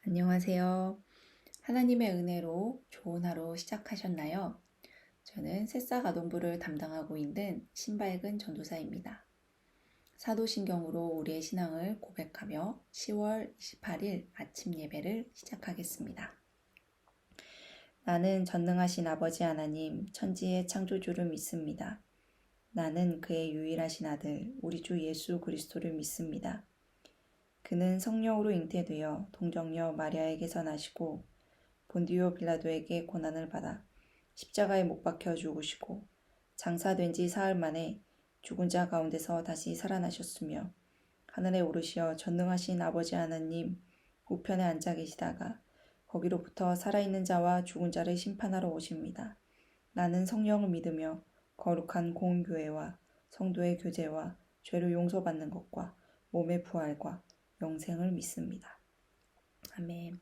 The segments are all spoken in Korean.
안녕하세요. 하나님의 은혜로 좋은 하루 시작하셨나요? 저는 새싹아동부를 담당하고 있는 신발근 전도사입니다. 사도신경으로 우리의 신앙을 고백하며 10월 28일 아침 예배를 시작하겠습니다. 나는 전능하신 아버지 하나님, 천지의 창조주를 믿습니다. 나는 그의 유일하신 아들, 우리 주 예수 그리스도를 믿습니다. 그는 성령으로 잉태되어 동정녀 마리아에게서 나시고 본디오 빌라도에게 고난을 받아 십자가에 못 박혀 죽으시고 장사된 지 사흘 만에 죽은 자 가운데서 다시 살아나셨으며 하늘에 오르시어 전능하신 아버지 하나님 우편에 앉아 계시다가 거기로부터 살아있는 자와 죽은 자를 심판하러 오십니다. 나는 성령을 믿으며 거룩한 공교회와 성도의 교제와 죄를 용서받는 것과 몸의 부활과 영생을 믿습니다. 아멘.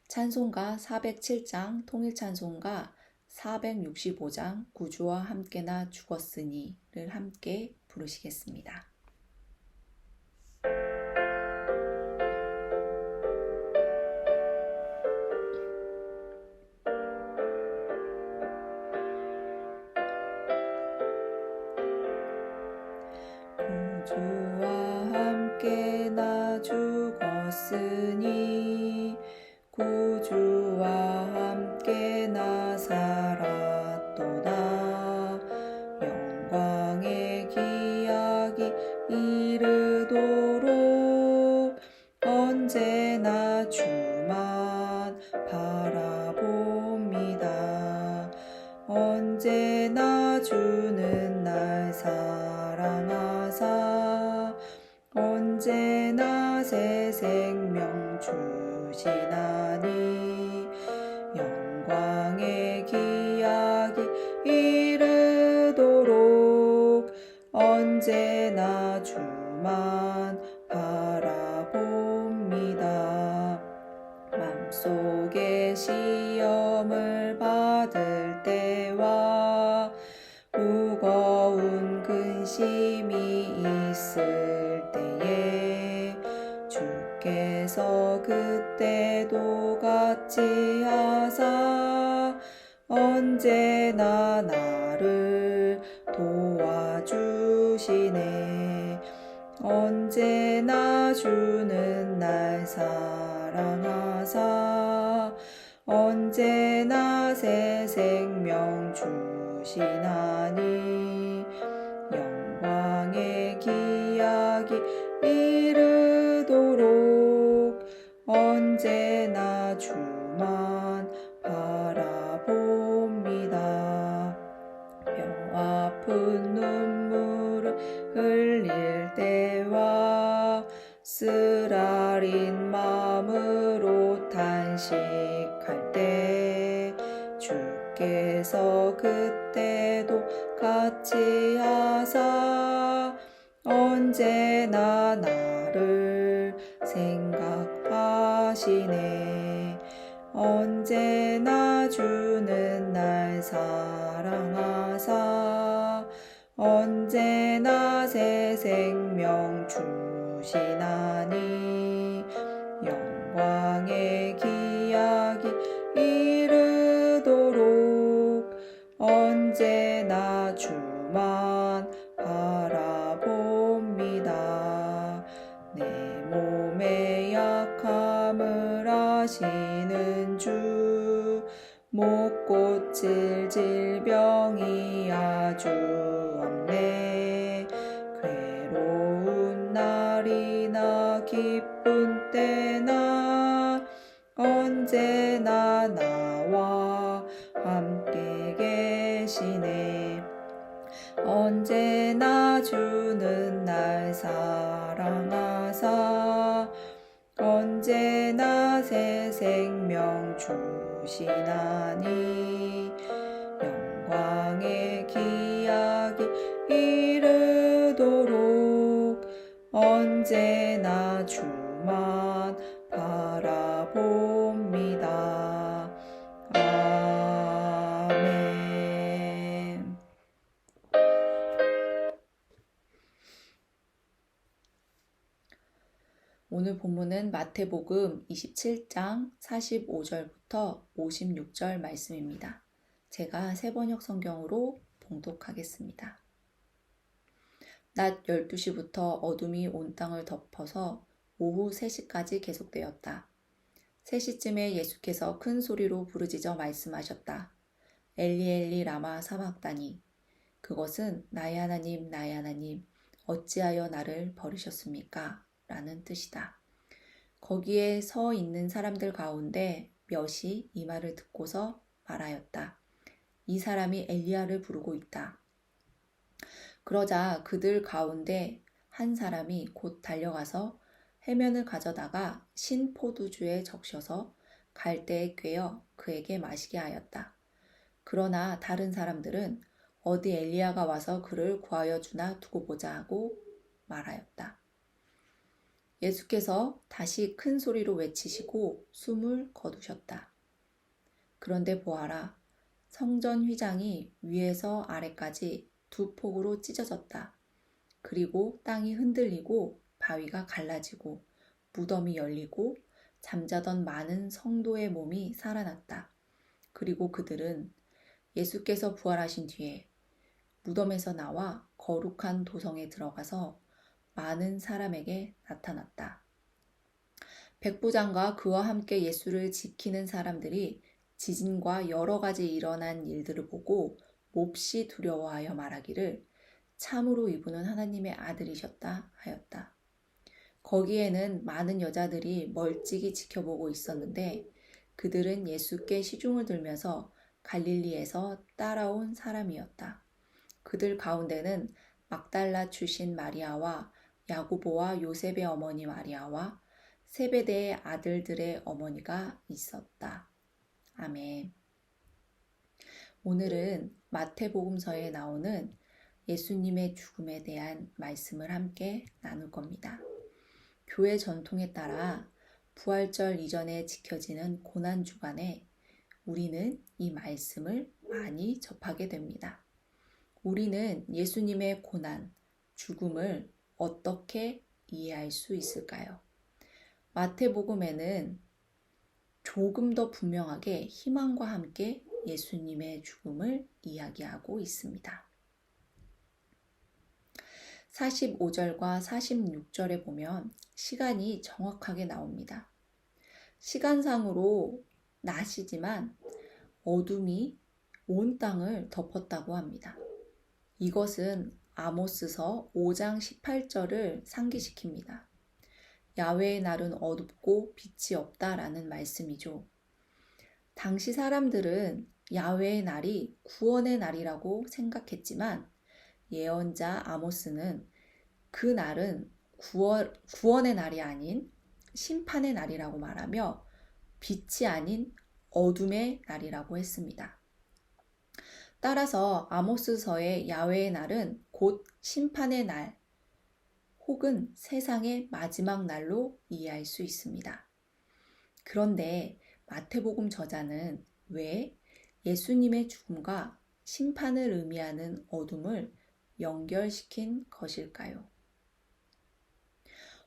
찬송가 407장 통일찬송가 465장 구주와 함께나 죽었으니를 함께 부르시겠습니다. 구주와 함께나 죽었으니 구주와 함께나 살았도다. 영광의 기약이 이르도록 언제나 주만 바라봅니다. 언제나 주는 날 사랑하사 언제나 새 생명 주시나니 영광의 기약이 이르도록 언제나 주만 바라봅니다. 맘속에 시험을 받을 때와 무거운 근심이 있을 때에 주께서 그때도 같이 하사 언제나 나를 도와주시네. 언제나 주는 날 사랑하사 언제나 새 생명 주시나니 영광의 기약이 이르도록 언제나 주만 바라봅니다. 뼈 아픈 눈물을 흘릴 때와 쓰라린 마음으로 탄식할 때 주께서 그때도 같이 하사 언제나 나를 생각하시네. 언제나 주는 날 사랑하사 언제나 새 생명 주시나니 영광의 기약이 이르도록 언제나 주만 바라봅니다. 내 몸의 약함을 아시는 주 못 고칠 질병이 아주 없네. 괴로운 날이나 기쁜 때나 언제나 나와 함께 계시네. 언제나 주는 날 사랑하사 언제나 새 생명 주시나니 영광의 기약이 이르도록 언제나 주만 바라봅니다. 아멘. 오늘 본문은 마태복음 27장 45절부터 56절 말씀입니다. 제가 새번역 성경으로 봉독하겠습니다. 낮 12시부터 어둠이 온 땅을 덮어서 오후 3시까지 계속되었다. 3시쯤에 예수께서 큰 소리로 부르짖어 말씀하셨다. 엘리 엘리 라마 사박다니. 그것은 나의 하나님 나의 하나님 어찌하여 나를 버리셨습니까? 라는 뜻이다. 거기에 서 있는 사람들 가운데 몇이 이 말을 듣고서 말하였다. 이 사람이 엘리야를 부르고 있다. 그러자 그들 가운데 한 사람이 곧 달려가서 해면을 가져다가 신 포도주에 적셔서 갈대에 꿰어 그에게 마시게 하였다. 그러나 다른 사람들은 어디 엘리야가 와서 그를 구하여 주나 두고 보자 하고 말하였다. 예수께서 다시 큰 소리로 외치시고 숨을 거두셨다. 그런데 보아라, 성전 휘장이 위에서 아래까지 2폭으로 찢어졌다. 그리고 땅이 흔들리고 바위가 갈라지고 무덤이 열리고 잠자던 많은 성도의 몸이 살아났다. 그리고 그들은 예수께서 부활하신 뒤에 무덤에서 나와 거룩한 도성에 들어가서 많은 사람에게 나타났다. 백부장과 그와 함께 예수를 지키는 사람들이 지진과 여러 가지 일어난 일들을 보고 몹시 두려워하여 말하기를 참으로 이분은 하나님의 아들이셨다 하였다. 거기에는 많은 여자들이 멀찍이 지켜보고 있었는데 그들은 예수께 시중을 들면서 갈릴리에서 따라온 사람이었다. 그들 가운데는 막달라 출신 마리아와 야고보와 요셉의 어머니 마리아와 세베대의 아들들의 어머니가 있었다. 아멘. 오늘은 마태복음서에 나오는 예수님의 죽음에 대한 말씀을 함께 나눌 겁니다. 교회 전통에 따라 부활절 이전에 지켜지는 고난주간에 우리는 이 말씀을 많이 접하게 됩니다. 우리는 예수님의 고난, 죽음을 어떻게 이해할 수 있을까요? 마태복음에는 조금 더 분명하게 희망과 함께 예수님의 죽음을 이야기하고 있습니다. 45절과 46절에 보면 시간이 정확하게 나옵니다. 시간상으로 낮이지만 어둠이 온 땅을 덮었다고 합니다. 이것은 아모스서 5장 18절을 상기시킵니다. 야훼의 날은 어둡고 빛이 없다라는 말씀이죠. 당시 사람들은 야훼의 날이 구원의 날이라고 생각했지만 예언자 아모스는 그 날은 구원의 날이 아닌 심판의 날이라고 말하며 빛이 아닌 어둠의 날이라고 했습니다. 따라서 아모스서의 야훼의 날은 곧 심판의 날 혹은 세상의 마지막 날로 이해할 수 있습니다. 그런데 마태복음 저자는 왜 예수님의 죽음과 심판을 의미하는 어둠을 연결시킨 것일까요?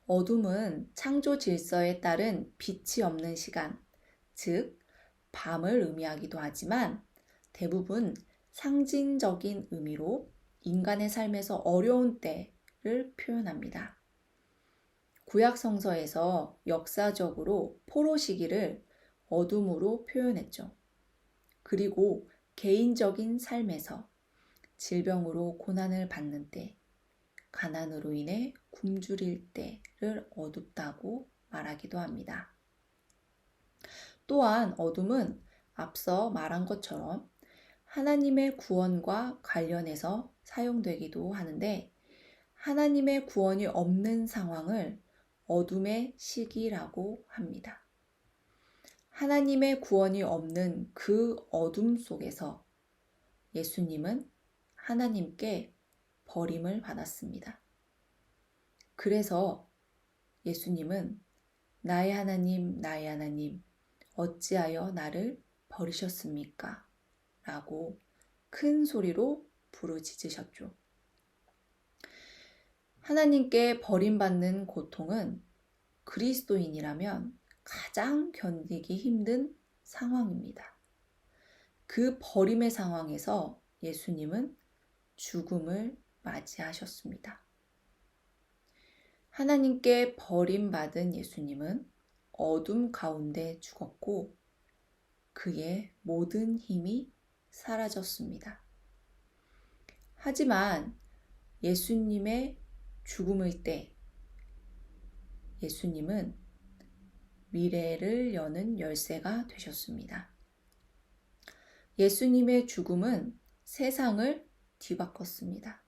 어둠은 창조 질서에 따른 빛이 없는 시간, 즉 밤을 의미하기도 하지만 대부분 상징적인 의미로 인간의 삶에서 어려운 때를 표현합니다. 구약 성서에서 역사적으로 포로 시기를 어둠으로 표현했죠. 그리고 개인적인 삶에서 질병으로 고난을 받는 때, 가난으로 인해 굶주릴 때를 어둡다고 말하기도 합니다. 또한 어둠은 앞서 말한 것처럼 하나님의 구원과 관련해서 사용되기도 하는데 하나님의 구원이 없는 상황을 어둠의 시기라고 합니다. 하나님의 구원이 없는 그 어둠 속에서 예수님은 하나님께 버림을 받았습니다. 그래서 예수님은 나의 하나님, 나의 하나님, 어찌하여 나를 버리셨습니까? 라고 큰 소리로 부르짖으셨죠. 하나님께 버림받는 고통은 그리스도인이라면 가장 견디기 힘든 상황입니다. 그 버림의 상황에서 예수님은 죽음을 맞이하셨습니다. 하나님께 버림받은 예수님은 어둠 가운데 죽었고 그의 모든 힘이 사라졌습니다. 하지만 예수님의 죽음의 때 예수님은 미래를 여는 열쇠가 되셨습니다. 예수님의 죽음은 세상을 뒤바꿨습니다.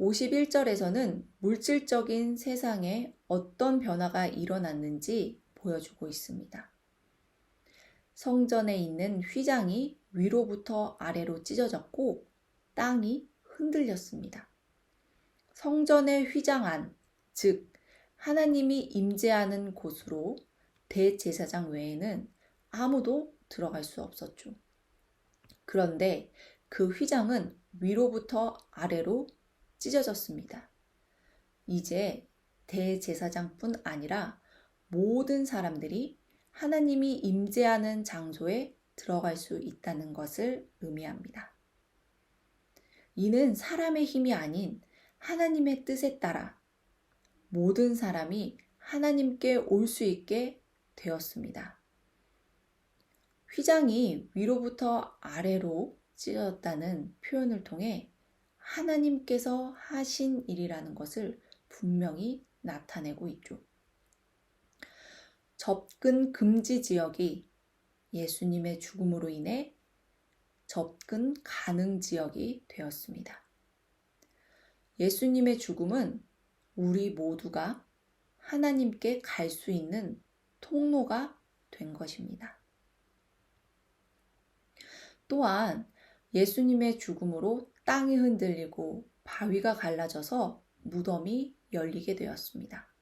51절에서는 물질적인 세상에 어떤 변화가 일어났는지 보여주고 있습니다. 성전에 있는 휘장이 위로부터 아래로 찢어졌고 땅이 흔들렸습니다. 성전의 휘장 안, 즉 하나님이 임재하는 곳으로 대제사장 외에는 아무도 들어갈 수 없었죠. 그런데 그 휘장은 위로부터 아래로 찢어졌습니다. 이제 대제사장뿐 아니라 모든 사람들이 하나님이 임재하는 장소에 들어갈 수 있다는 것을 의미합니다. 이는 사람의 힘이 아닌 하나님의 뜻에 따라 모든 사람이 하나님께 올 수 있게 되었습니다. 휘장이 위로부터 아래로 찢어졌다는 표현을 통해 하나님께서 하신 일이라는 것을 분명히 나타내고 있죠. 접근 금지 지역이 예수님의 죽음으로 인해 접근 가능 지역이 되었습니다. 예수님의 죽음은 우리 모두가 하나님께 갈 수 있는 통로가 된 것입니다. 또한 예수님의 죽음으로 땅이 흔들리고 바위가 갈라져서 무덤이 열리게 되었습니다.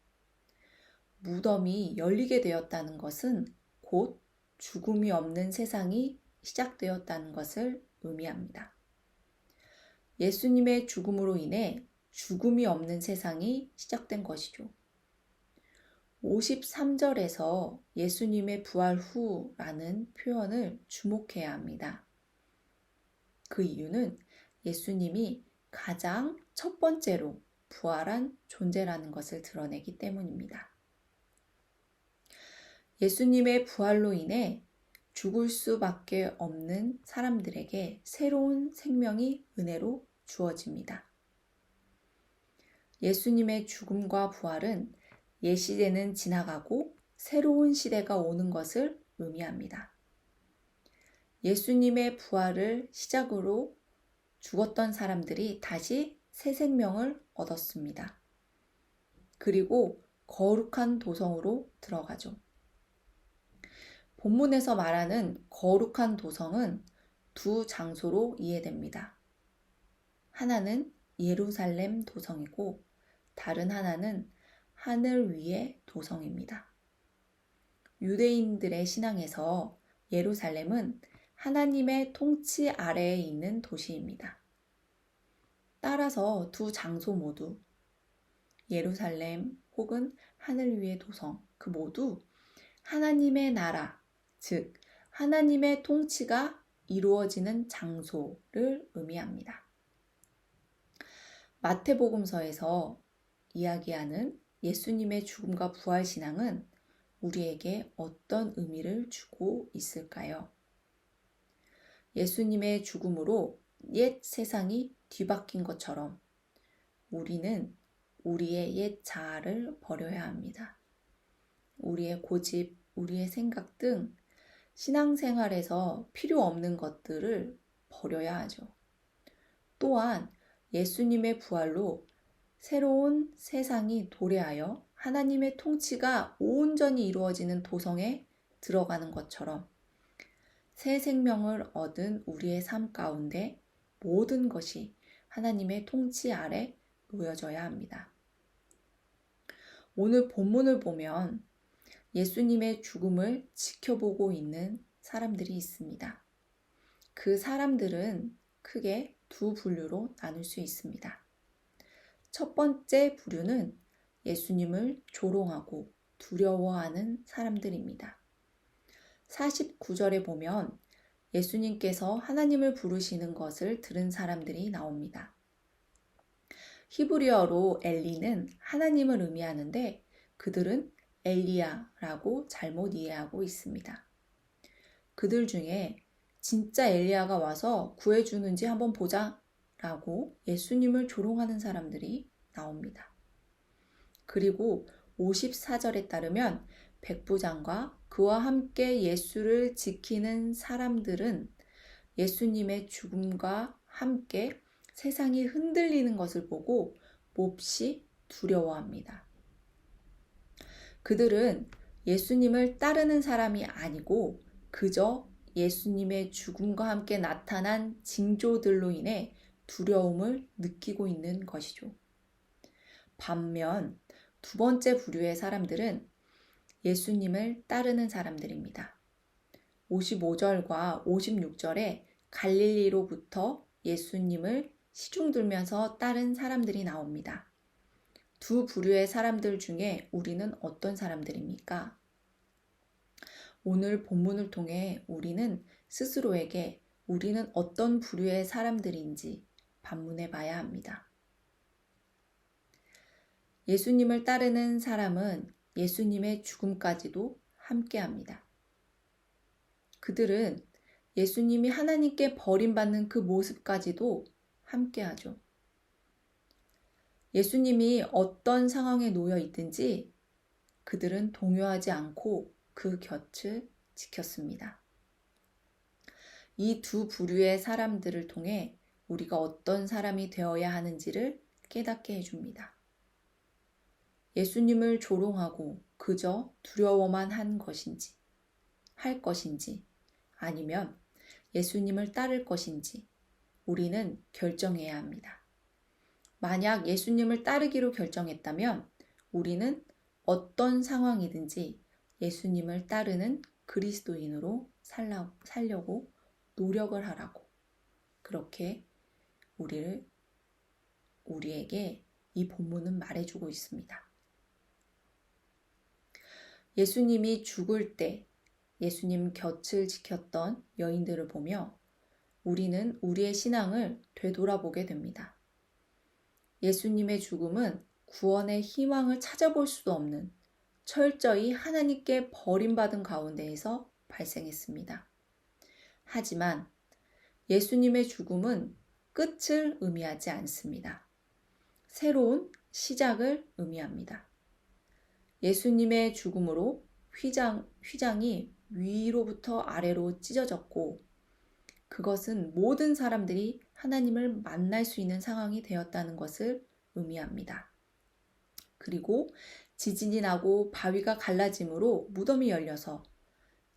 무덤이 열리게 되었다는 것은 곧 죽음이 없는 세상이 시작되었다는 것을 의미합니다. 예수님의 죽음으로 인해 죽음이 없는 세상이 시작된 것이죠. 53절에서 예수님의 부활 후라는 표현을 주목해야 합니다. 그 이유는 예수님이 가장 첫 번째로 부활한 존재라는 것을 드러내기 때문입니다. 예수님의 부활로 인해 죽을 수밖에 없는 사람들에게 새로운 생명이 은혜로 주어집니다. 예수님의 죽음과 부활은 옛 시대는 지나가고 새로운 시대가 오는 것을 의미합니다. 예수님의 부활을 시작으로 죽었던 사람들이 다시 새 생명을 얻었습니다. 그리고 거룩한 도성으로 들어가죠. 본문에서 말하는 거룩한 도성은 두 장소로 이해됩니다. 하나는 예루살렘 도성이고 다른 하나는 하늘 위의 도성입니다. 유대인들의 신앙에서 예루살렘은 하나님의 통치 아래에 있는 도시입니다. 따라서 두 장소 모두 예루살렘 혹은 하늘 위의 도성 그 모두 하나님의 나라, 즉 하나님의 통치가 이루어지는 장소를 의미합니다. 마태복음서에서 이야기하는 예수님의 죽음과 부활 신앙은 우리에게 어떤 의미를 주고 있을까요? 예수님의 죽음으로 옛 세상이 뒤바뀐 것처럼 우리는 우리의 옛 자아를 버려야 합니다. 우리의 고집, 우리의 생각 등 신앙생활에서 필요 없는 것들을 버려야 하죠. 또한 예수님의 부활로 새로운 세상이 도래하여 하나님의 통치가 온전히 이루어지는 도성에 들어가는 것처럼 새 생명을 얻은 우리의 삶 가운데 모든 것이 하나님의 통치 아래 놓여져야 합니다. 오늘 본문을 보면 예수님의 죽음을 지켜보고 있는 사람들이 있습니다. 그 사람들은 크게 두 분류로 나눌 수 있습니다. 첫 번째 부류는 예수님을 조롱하고 두려워하는 사람들입니다. 49절에 보면 예수님께서 하나님을 부르시는 것을 들은 사람들이 나옵니다. 히브리어로 엘리는 하나님을 의미하는데 그들은 엘리야라고 잘못 이해하고 있습니다. 그들 중에 진짜 엘리야가 와서 구해주는지 한번 보자 라고 예수님을 조롱하는 사람들이 나옵니다. 그리고 54절에 따르면 백부장과 그와 함께 예수를 지키는 사람들은 예수님의 죽음과 함께 세상이 흔들리는 것을 보고 몹시 두려워합니다. 그들은 예수님을 따르는 사람이 아니고 그저 예수님의 죽음과 함께 나타난 징조들로 인해 두려움을 느끼고 있는 것이죠. 반면 두 번째 부류의 사람들은 예수님을 따르는 사람들입니다. 55절과 56절에 갈릴리로부터 예수님을 시중들면서 따른 사람들이 나옵니다. 두 부류의 사람들 중에 우리는 어떤 사람들입니까? 오늘 본문을 통해 우리는 스스로에게 우리는 어떤 부류의 사람들인지 반문해 봐야 합니다. 예수님을 따르는 사람은 예수님의 죽음까지도 함께합니다. 그들은 예수님이 하나님께 버림받는 그 모습까지도 함께하죠. 예수님이 어떤 상황에 놓여 있든지 그들은 동요하지 않고 그 곁을 지켰습니다. 이 두 부류의 사람들을 통해 우리가 어떤 사람이 되어야 하는지를 깨닫게 해줍니다. 예수님을 조롱하고 그저 두려워만 할 것인지 아니면 예수님을 따를 것인지 우리는 결정해야 합니다. 만약 예수님을 따르기로 결정했다면 우리는 어떤 상황이든지 예수님을 따르는 그리스도인으로 살려고 노력을 하라고 그렇게 우리에게 이 본문은 말해주고 있습니다. 예수님이 죽을 때 예수님 곁을 지켰던 여인들을 보며 우리는 우리의 신앙을 되돌아보게 됩니다. 예수님의 죽음은 구원의 희망을 찾아볼 수도 없는 철저히 하나님께 버림받은 가운데에서 발생했습니다. 하지만 예수님의 죽음은 끝을 의미하지 않습니다. 새로운 시작을 의미합니다. 예수님의 죽음으로 휘장이 위로부터 아래로 찢어졌고 그것은 모든 사람들이 하나님을 만날 수 있는 상황이 되었다는 것을 의미합니다. 그리고 지진이 나고 바위가 갈라짐으로 무덤이 열려서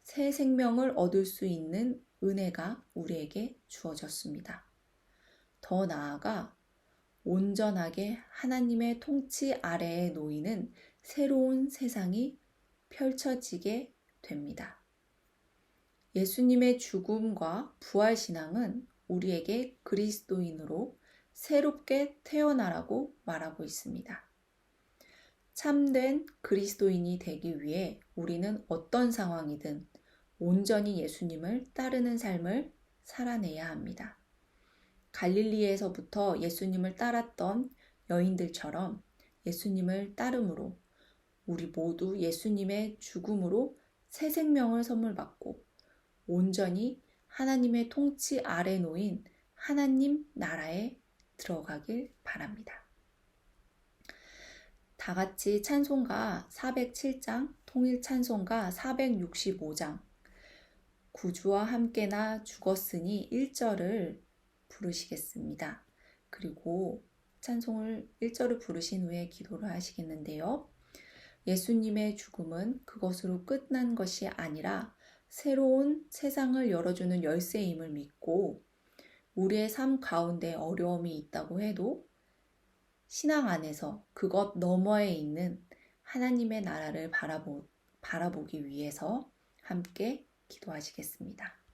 새 생명을 얻을 수 있는 은혜가 우리에게 주어졌습니다. 더 나아가 온전하게 하나님의 통치 아래에 놓이는 새로운 세상이 펼쳐지게 됩니다. 예수님의 죽음과 부활신앙은 우리에게 그리스도인으로 새롭게 태어나라고 말하고 있습니다. 참된 그리스도인이 되기 위해 우리는 어떤 상황이든 온전히 예수님을 따르는 삶을 살아내야 합니다. 갈릴리에서부터 예수님을 따랐던 여인들처럼 예수님을 따름으로 우리 모두 예수님의 죽음으로 새 생명을 선물 받고 온전히 하나님의 통치 아래 놓인 하나님 나라에 들어가길 바랍니다. 다 같이 찬송가 407장, 통일 찬송가 465장, 구주와 함께 나 죽었으니 1절을 부르시겠습니다. 그리고 찬송을 1절을 부르신 후에 기도를 하시겠는데요. 예수님의 죽음은 그것으로 끝난 것이 아니라 새로운 세상을 열어주는 열쇠임을 믿고 우리의 삶 가운데 어려움이 있다고 해도 신앙 안에서 그것 너머에 있는 하나님의 나라를 바라보기 위해서 함께 기도하시겠습니다.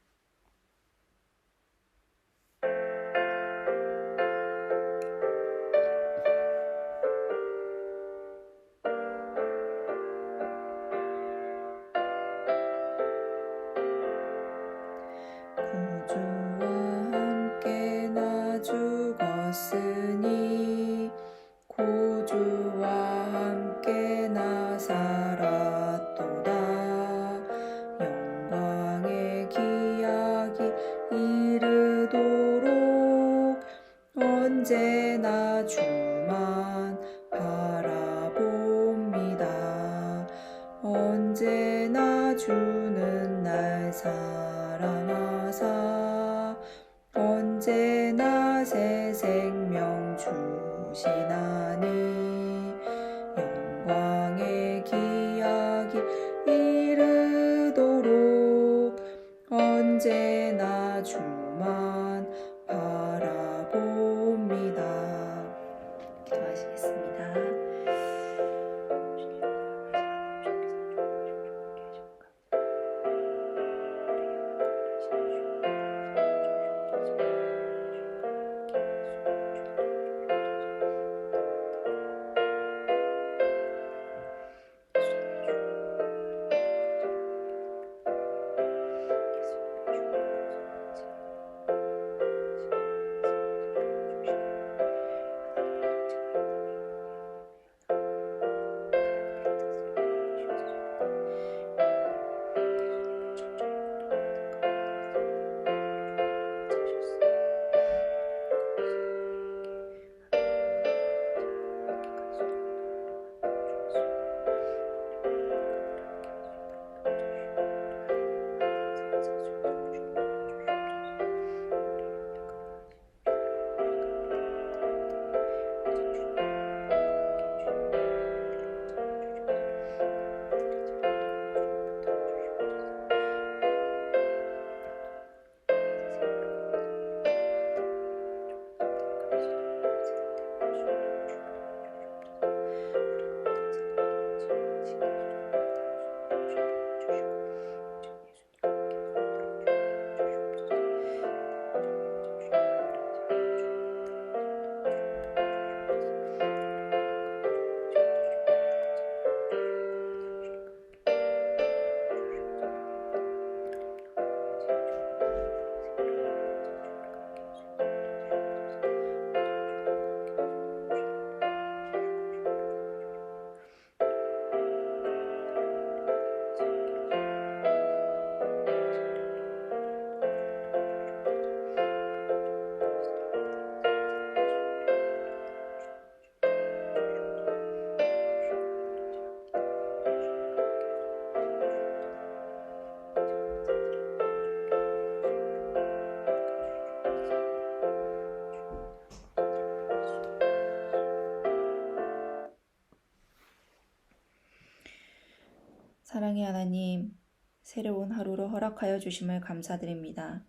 사랑의 하나님, 새로운 하루를 허락하여 주심을 감사드립니다.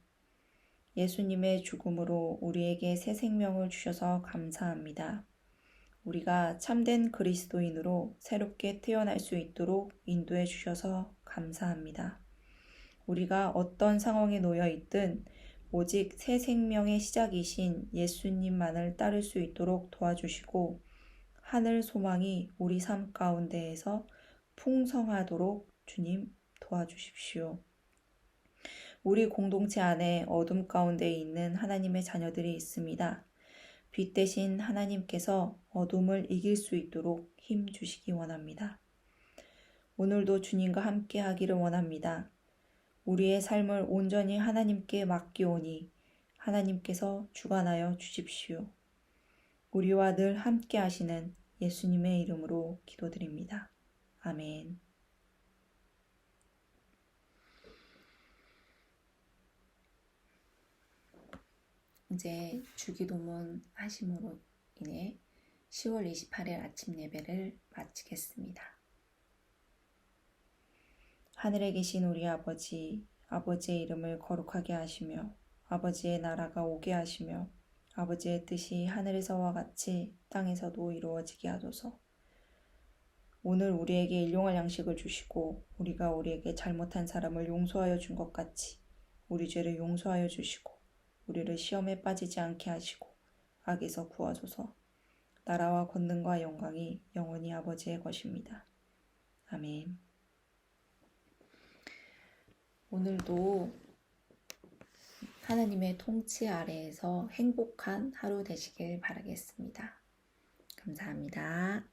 예수님의 죽음으로 우리에게 새 생명을 주셔서 감사합니다. 우리가 참된 그리스도인으로 새롭게 태어날 수 있도록 인도해 주셔서 감사합니다. 우리가 어떤 상황에 놓여 있든 오직 새 생명의 시작이신 예수님만을 따를 수 있도록 도와주시고 하늘 소망이 우리 삶 가운데에서 풍성하도록 주님 도와주십시오. 우리 공동체 안에 어둠 가운데 있는 하나님의 자녀들이 있습니다. 빛 대신 하나님께서 어둠을 이길 수 있도록 힘 주시기 원합니다. 오늘도 주님과 함께 하기를 원합니다. 우리의 삶을 온전히 하나님께 맡기오니 하나님께서 주관하여 주십시오. 우리와 늘 함께 하시는 예수님의 이름으로 기도드립니다. 아멘. 이제 주기도문 하심으로 인해 10월 28일 아침 예배를 마치겠습니다. 하늘에 계신 우리 아버지, 아버지의 이름을 거룩하게 하시며 아버지의 나라가 오게 하시며 아버지의 뜻이 하늘에서와 같이 땅에서도 이루어지게 하소서. 오늘 우리에게 일용할 양식을 주시고 우리가 우리에게 잘못한 사람을 용서하여 준 것 같이 우리 죄를 용서하여 주시고 우리를 시험에 빠지지 않게 하시고 악에서 구하소서. 나라와 권능과 영광이 영원히 아버지의 것입니다. 아멘. 오늘도 하나님의 통치 아래에서 행복한 하루 되시길 바라겠습니다. 감사합니다.